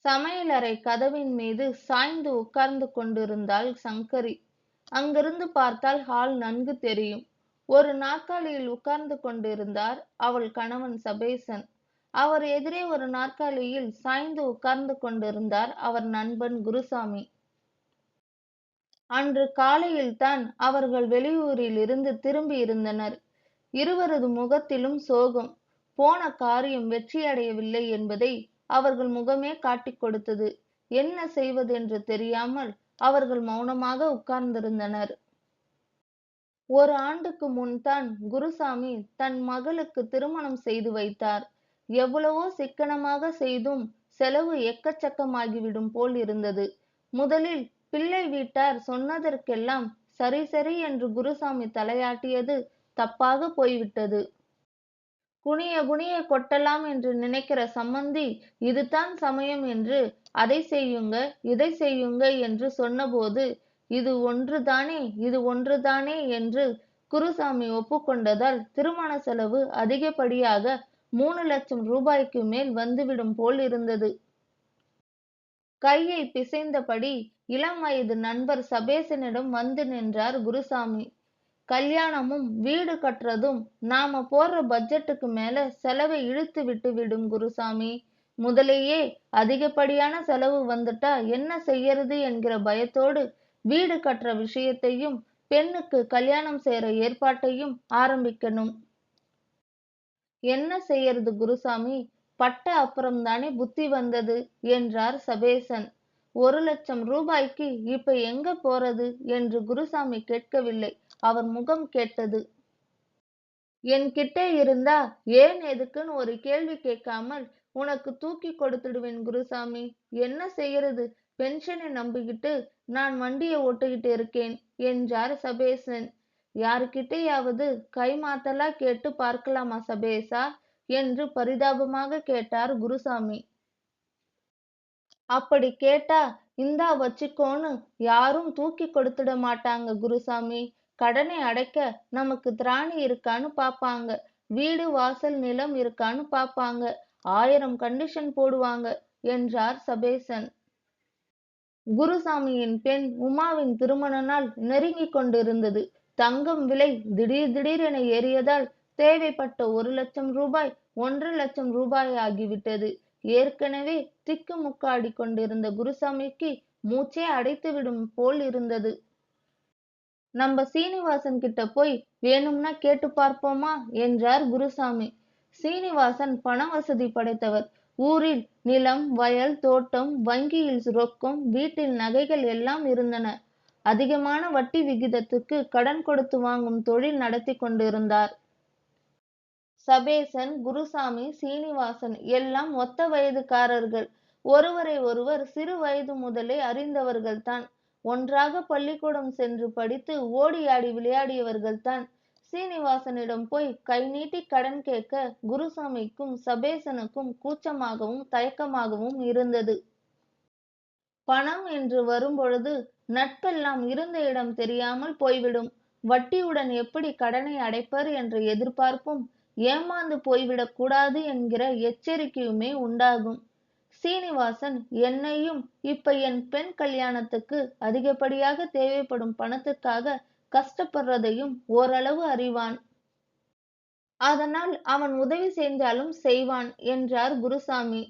சமையலறை கதவின் மீது சாய்ந்து உட்கார்ந்து கொண்டிருந்தாள் சங்கரி. அங்கிருந்து பார்த்தால் ஹால் நன்கு தெரியும். ஒரு நாற்காலியில் உட்கார்ந்து கொண்டிருந்தார் அவள் கணவன் சபேசன். அவர் எதிரே ஒரு நாற்காலியில் சாய்ந்து உட்கார்ந்து கொண்டிருந்தார் அவர் நண்பன் குருசாமி. அன்று காலையில்தான் அவர்கள் வெளியூரில் இருந்து திரும்பி இருந்தனர். இருவரது முகத்திலும் சோகம். போன காரியம் வெற்றியடையவில்லை என்பதை அவர்கள் முகமே காட்டிக் கொடுத்தது. என்ன செய்வதென்று தெரியாமல் அவர்கள் மௌனமாக உட்கார்ந்திருந்தனர். ஒரு ஆண்டுக்கு முன்தான் குருசாமி தன் மகளுக்கு திருமணம் செய்து வைத்தார். எவ்வளவோ சிக்கனமாக செய்தும் செலவு எக்கச்சக்கமாகிவிடும் போல் இருந்தது. முதலில் பிள்ளை வீட்டார் சொன்னதற்கெல்லாம் சரி சரி என்று குருசாமி தலையாட்டியது தப்பாக போய்விட்டது. குனிய குனிய கொட்டலாம் என்று நினைக்கிற சம்மந்தி, இதுதான் சமயம் என்று அதை செய்யுங்க இதை செய்யுங்க என்று சொன்னபோது, இது ஒன்றுதானே இது ஒன்றுதானே என்று குருசாமி ஒப்புக்கொண்டதால் திருமண செலவு அதிகப்படியாக 3,00,000 ரூபாய்க்கு மேல் வந்துவிடும் போல் இருந்தது. கையை பிசைந்தபடி இளம் வயது நண்பர் சபேசனிடம் வந்து நின்றார் குருசாமி. கல்யாணமும் வீடு கட்டுறதும் நாம போடுற பட்ஜெட்டுக்கு மேல செலவை இழுத்து விட்டு விடும் குருசாமி. முதலேயே அதிகப்படியான செலவு வந்துட்டா என்ன செய்யறது என்கிற பயத்தோடு வீடு கட்டுற விஷயத்தையும் பெண்ணுக்கு கல்யாணம் செய்யற ஏற்பாட்டையும் ஆரம்பிக்கணும். என்ன செய்யறது குருசாமி, பட்ட அப்புறம்தானே புத்தி வந்தது என்றார் சபேசன். 1,00,000 ரூபாய்க்கு இப்ப எங்க போறது என்று குருசாமி கேட்கவில்லை. அவர் முகம் கேட்டது. என்கிட்டே இருந்தா ஏன் எதுக்குன்னு ஒரு கேள்வி கேட்காமல் உனக்கு தூக்கி கொடுத்துடுவேன் குருசாமி. என்ன செய்யறது, பென்ஷனை நம்பிக்கிட்டு நான் வண்டியை ஓட்டிக்கிட்டு இருக்கேன் என்றார் சபேசன். யாருக்கிட்டையாவது கைமாத்தலா கேட்டு பார்க்கலாமா சபேசா என்று பரிதாபமாக கேட்டார் குருசாமி. அப்படி கேட்டா இந்தா வச்சிக்கோன்னு யாரும் தூக்கி கொடுத்துட மாட்டாங்க குருசாமி. கடனை அடைக்க நமக்கு திராணி இருக்கான்னு பாப்பாங்க. வீடு வாசல் நிலம் இருக்கான்னு பாப்பாங்க. 1000 கண்டிஷன் போடுவாங்க என்றார் சபேசன். குருசாமியின் பெண் உமாவின் திருமண நாள் நெருங்கிக் கொண்டிருந்தது. தங்கம் விலை திடீர் திடீரென ஏறியதால் தேவைப்பட்ட 1,00,000 ரூபாய் 1,50,000 ரூபாய் ஆகிவிட்டது. ஏற்கனவே திக்குமுக்காடி கொண்டிருந்த குருசாமிக்கு மூச்சே அடைத்துவிடும் போல் இருந்தது. நம்ம சீனிவாசன் கிட்ட போய் வேணும்னா கேட்டு பார்ப்போமா என்றார் குருசாமி. சீனிவாசன் பண வசதி படைத்தவர். ஊரில் நிலம், வயல், தோட்டம், வங்கியில் ரொக்கம், வீட்டில் நகைகள் எல்லாம் இருந்தன. அதிகமான வட்டி விகிதத்துக்கு கடன் கொடுத்து வாங்கும் தொழில் நடத்தி கொண்டிருந்தார். சபேசன், குருசாமி, சீனிவாசன் எல்லாம் ஒத்த வயதுக்காரர்கள். ஒருவரை ஒருவர் சிறு வயது முதலே அறிந்தவர்கள்தான். ஒன்றாக பள்ளிக்கூடம் சென்று படித்து ஓடி ஆடி விளையாடியவர்கள்தான். சீனிவாசனிடம் போய் கை நீட்டி கடன் கேட்க குருசாமிக்கும் சபேசனுக்கும் கூச்சமாகவும் தயக்கமாகவும் இருந்தது. பணம் என்று வரும்பொழுது நட்பெல்லாம் இருந்த இடம் தெரியாமல் போய்விடும். வட்டியுடன் எப்படி கடனை அடைப்பர் என்ற எதிர்பார்ப்பும், ஏமாந்து போய்விடக் கூடாது என்கிற எச்சரிக்கையுமே உண்டாகும். சீனிவாசன் என்னையும் இப்ப என் பெண் கல்யாணத்துக்கு அதிகப்படியாக தேவைப்படும் பணத்துக்காக கஷ்டப்படுறதையும் ஓரளவு அறிவான். அதனால் அவன் உதவி செஞ்சாலும் செய்வான் என்றார் குருசாமி.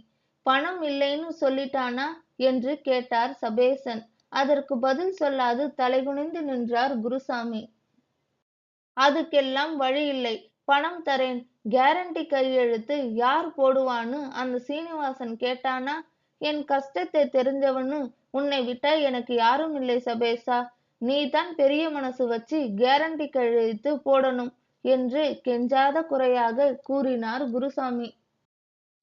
பணம் இல்லைன்னு சொல்லிட்டானா என்று கேட்டார் சபேசன். அதற்கு பதில் சொல்லாது தலைகுனிந்து நின்றார் குருசாமி. அதுக்கெல்லாம் வழி இல்லை. பணம் தரேன், கேரண்டி கையெழுத்து யார் போடுவான்னு அந்த சீனிவாசன் கேட்டானா? என் கஷ்டத்தை தெரிஞ்சவன்னு உன்னை விட்டா எனக்கு யாரும் இல்லை சபேசா. நீதான் பெரிய மனசு வச்சு கேரண்டி கையெழுத்து போடணும் என்று கெஞ்சாத குறையாக கூறினார் குருசாமி.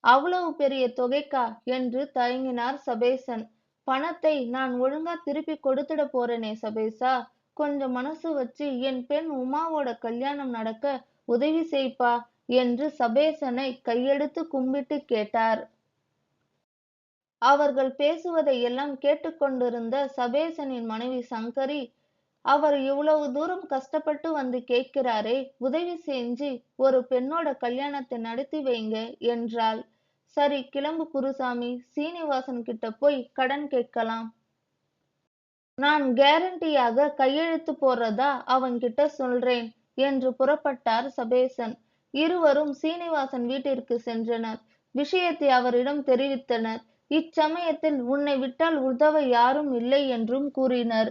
அவ்வளவு பெரிய தொகைக்கா என்று தயங்கினார் சபேசன். பணத்தை நான் ஒழுங்கா திருப்பி கொடுத்துட போறேனே சபேசா, கொஞ்சம் மனசு வச்சு என் பெண் உமாவோட கல்யாணம் நடக்க உதவி செய்ப்பா என்று சபேசனை கையெடுத்து கும்பிட்டு கேட்டார். அவர்கள் பேசுவதை எல்லாம் கேட்டுக்கொண்டிருந்த சபேசனின் மனைவி சங்கரி, அவர் இவ்வளவு தூரம் கஷ்டப்பட்டு வந்து கேட்கிறாரே, உதவி செஞ்சு ஒரு பெண்ணோட கல்யாணத்தை நடத்தி வைங்க என்றாள். சரி கிளம்பு குருசாமி, சீனிவாசன் கிட்ட போய் கடன் கேட்கலாம். நான் கேரண்டியாக கையெழுத்து போடுறதா அவன்கிட்ட சொல்றேன் என்று புறப்பட்டார் சபேசன். இருவரும் சீனிவாசன் வீட்டிற்கு சென்றனர். விஷயத்தை அவரிடம் தெரிவித்தனர். இச்சமயத்தில் உன்னை விட்டால் உதவ யாரும் இல்லை என்றும் கூறினர்.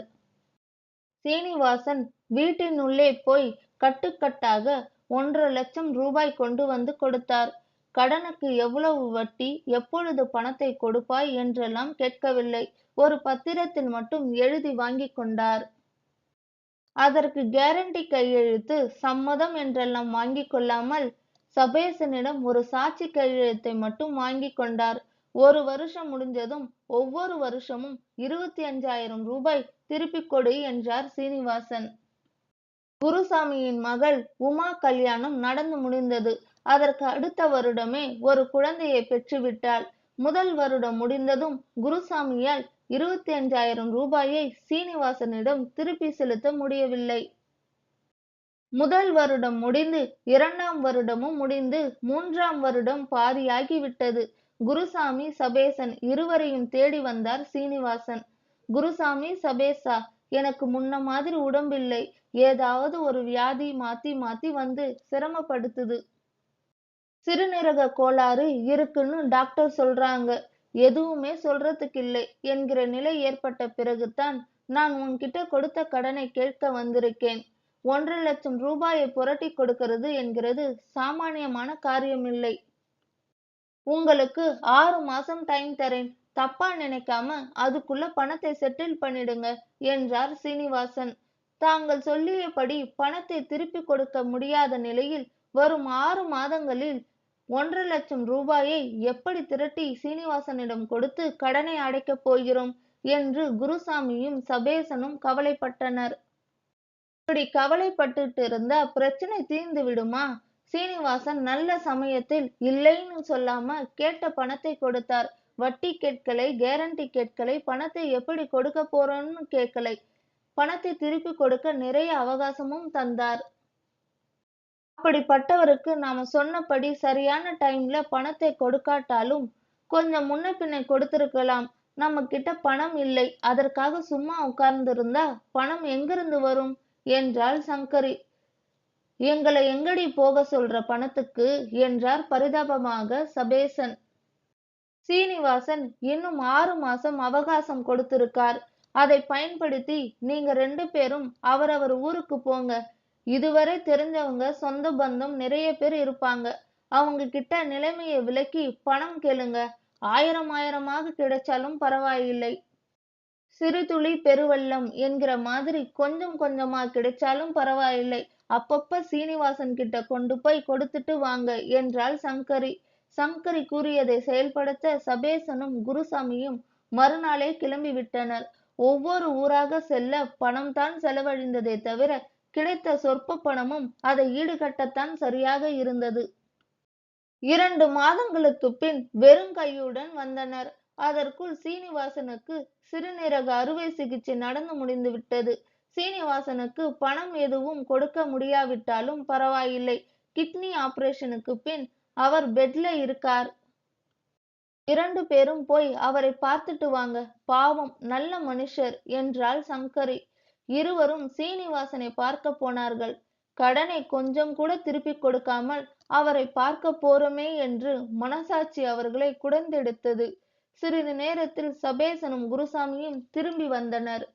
சீனிவாசன் வீட்டினுள்ளே போய் கட்டுக்கட்டாக 1,50,000 ரூபாய் கொண்டு வந்து கொடுத்தார். கடனுக்கு எவ்வளவு வட்டி, எப்பொழுது பணத்தை கொடுப்பாய் என்றெல்லாம் கேட்கவில்லை. ஒரு பத்திரத்தில் மட்டும் எழுதி வாங்கிக் கொண்டார். அதற்கு கேரண்டி கையெழுத்து, சம்மதம் என்றெல்லாம் வாங்கிக் கொள்ளாமல் சபேசனிடம் ஒரு சாட்சி கையெழுத்தை மட்டும் வாங்கிக் கொண்டார். 1 வருஷம் முடிஞ்சதும் ஒவ்வொரு வருஷமும் 25,000 ரூபாய் திருப்பிக் கொடு என்றார் சீனிவாசன். குருசாமியின் மகள் உமா கல்யாணம் நடந்து முடிந்தது. அதற்கு அடுத்த வருடமே ஒரு குழந்தையை பெற்றுவிட்டாள். முதல் வருடம் முடிந்ததும் குருசாமியால் 25,000 ரூபாயை சீனிவாசனிடம் திருப்பி செலுத்த முடியவில்லை. முதல் வருடம் முடிந்து 2ஆம் வருடமும் முடிந்து 3ஆம் வருடம் பாதியாகிவிட்டது. குருசாமி, சபேசன் இருவரையும் தேடி வந்தார் சீனிவாசன். குருசாமி, சபேசா, எனக்கு முன்ன மாதிரி உடம்பில்லை. ஏதாவது ஒரு வியாதி மாத்தி மாத்தி வந்து சிரமப்படுத்துது. சிறுநீரக கோளாறு இருக்குன்னு டாக்டர் சொல்றாங்க. எதுவுமே சொல்றதுக்கில்லை என்கிற நிலை ஏற்பட்ட பிறகுதான் நான் உன்கிட்ட கொடுத்த கடனை கேட்க வந்திருக்கேன். 1,50,000 ரூபாயை புரட்டி கொடுக்கிறது என்கிறது சாமானியமான காரியமில்லை. உங்களுக்கு 6 மாசம் டைம் தரேன். தப்பா நினைக்காம அதுக்குள்ள பணத்தை செட்டில் பண்ணிடுங்க என்றார் சீனிவாசன். தாங்கள் சொல்லியபடி பணத்தை திருப்பி கொடுக்க முடியாத நிலையில் வரும் 6 மாதங்களில் 1,50,000 ரூபாயை எப்படி திரட்டி சீனிவாசனிடம் கொடுத்து கடனை அடைக்கப் போகிறோம் என்று குருசாமியும் சபேசனும் கவலைப்பட்டனர். இப்படி கவலைப்பட்டுட்டு இருந்தா பிரச்சனை தீர்ந்து விடுமா? சீனிவாசன் நல்ல சமயத்தில் இல்லைன்னு சொல்லாம கேட்ட பணத்தை கொடுத்தார். வட்டி கேட்கலை, கேரண்டி கேட்கலை, பணத்தை எப்படி கொடுக்க போறோம்னு கேட்கலை. பணத்தை திருப்பி கொடுக்க நிறைய அவகாசமும் தந்தார். அப்படிப்பட்டவருக்கு நாம சொன்னபடி சரியான டைம்ல பணத்தை கொடுக்காட்டாலும் கொஞ்சம் முன்ன பின்ன கொடுத்திருக்கலாம். நம்ம கிட்ட பணம் இல்லை, அதற்காக சும்மா உட்கார்ந்திருந்தா பணம் எங்கிருந்து வரும் என்றாள் சங்கரி. எங்களை எங்கடி போக சொல்ற பணத்துக்கு என்றார் பரிதாபமாக சபேசன். சீனிவாசன் இன்னும் 6 மாசம் அவகாசம் கொடுத்திருக்கார். அதை பயன்படுத்தி நீங்க 2 பேரும் அவரவர் ஊருக்கு போங்க. இதுவரை தெரிஞ்சவங்க சொந்த பந்தம் நிறைய பேர் இருப்பாங்க. அவங்க கிட்ட நிலைமையை விளக்கி பணம் கேளுங்க. 1000 கிடைச்சாலும் பரவாயில்லை. சிறுதுளி பெருவெள்ளம் என்கிற மாதிரி கொஞ்சம் கொஞ்சமா கிடைச்சாலும் பரவாயில்லை. அப்பப்ப சீனிவாசன் கிட்ட கொண்டு போய் கொடுத்துட்டு வாங்க என்றாள் சங்கரி. சங்கரி கூறியதை செயல்படுத்த சபேசனும் குருசாமியும் மறுநாளே கிளம்பி விட்டனர். ஒவ்வொரு ஊராக செல்ல பணம்தான் செலவழிந்ததே தவிர கிடைத்த சொற்ப பணமும் அதை ஈடுகட்டத்தான் சரியாக இருந்தது. 2 மாதங்களுக்குப் பின் வெறும் கையுடன் வந்தனர். அதற்குள் சீனிவாசனுக்கு சிறுநீரக அறுவை சிகிச்சை நடந்து முடிந்துவிட்டது. சீனிவாசனுக்கு பணம் எதுவும் கொடுக்க முடியாவிட்டாலும் பரவாயில்லை. கிட்னி ஆபரேஷனுக்கு பின் அவர் பெட்ல இருக்கார். 2 பேரும் போய் அவரை பார்த்துட்டு வாங்க. பாவம், நல்ல மனுஷர் என்றாள் சங்கரி. இருவரும் சீனிவாசனை பார்க்க போனார்கள். கடனை கொஞ்சம் கூட திருப்பிக் கொடுக்காமல் அவரை பார்க்க போறோமே என்று மனசாட்சி அவர்களை குடைந்தெடுத்தது. சிறிது நேரத்தில் சபேசனும் குருசாமியும் திரும்பி வந்தனர்.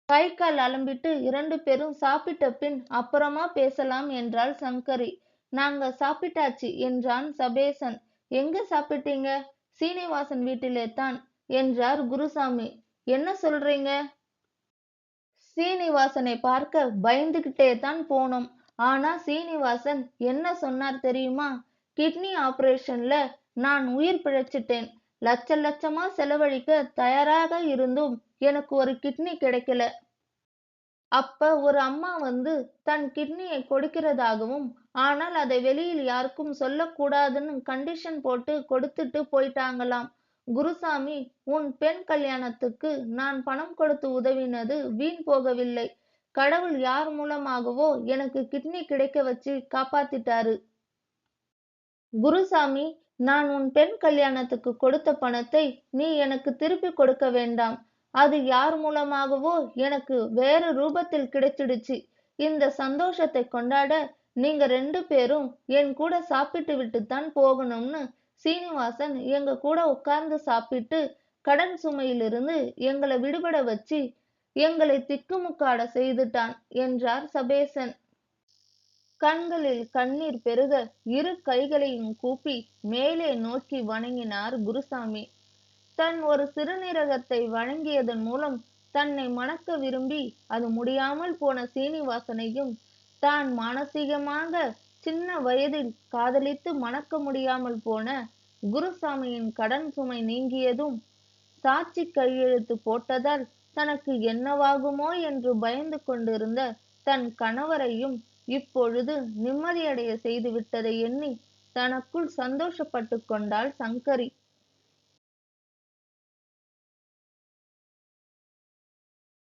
கை கால் அலம்பிட்டு 2 பேரும் சாப்பிட்ட பின் அப்புறமா பேசலாம் என்றாள் சங்கரி. நாங்க சாப்பிட்டாச்சு என்றான் சபேசன். எங்க சாப்பிட்டீங்க? சீனிவாசன் வீட்டிலே தான் என்றார் குருசாமி. என்ன சொல்றீங்க? சீனிவாசனை பார்க்க பயந்துகிட்டே தான் போனோம். ஆனா சீனிவாசன் என்ன சொன்னார் தெரியுமா? கிட்னி ஆபரேஷன்ல நான் உயிர் பிழைச்சிட்டேன். லட்சமா செலவழிக்க தயாராக இருந்தும் எனக்கு ஒரு கிட்னி கிடைக்கல. அப்ப ஒரு அம்மா வந்து தன் கிட்னியை கொடுக்கிறதாகவும், ஆனால் அதை வெளியில் யாருக்கும் சொல்லக்கூடாதுன்னு கண்டிஷன் போட்டு கொடுத்துட்டு போயிட்டாங்களாம். குருசாமி, உன் பெண் கல்யாணத்துக்கு நான் பணம் கொடுத்து உதவினது வீண் போகவில்லை. கடவுள் யார் மூலமாகவோ எனக்கு கிட்னி கிடைக்க வச்சு காப்பாத்திட்டாரு. குருசாமி, நான் உன் பெண் கல்யாணத்துக்கு கொடுத்த பணத்தை நீ எனக்கு திருப்பி கொடுக்க வேண்டாம். அது யார் மூலமாகவோ எனக்கு வேறு ரூபத்தில் கிடைச்சிடுச்சு. இந்த சந்தோஷத்தை கொண்டாட நீங்க 2 பேரும் என் கூட சாப்பிட்டு விட்டுத்தான் போகணும்னு சீனிவாசன் எங்க கூட உட்கார்ந்து சாப்பிட்டு கடன் சுமையிலிருந்து எங்களை விடுபட வச்சு எங்களை திக்குமுக்காட செய்துட்டான் என்றார் சபேசன். கண்களில் கண்ணீர் பெருக இரு கைகளையும் கூப்பி மேலே நோக்கி வணங்கினார் குருசாமி. தன் ஒரு சிறுநீரகத்தை வழங்கியதன் மூலம் தன்னை மணக்க விரும்பி அது முடியாமல் போன சீனிவாசனையும் தான் மானசீகமாக சின்ன வயதில் காதலித்து மணக்க முடியாமல் போன குருசாமியின் கடன் சுமை நீங்கியதும் சாட்சி கையெழுத்து போட்டதால் தனக்கு என்னவாகுமோ என்று பயந்து கொண்டிருந்த தன் கணவரையும் இப்பொழுது நிம்மதியடைய செய்து விட்டதை எண்ணி தனக்குள் சந்தோஷப்பட்டு கொண்டாள் சங்கரி.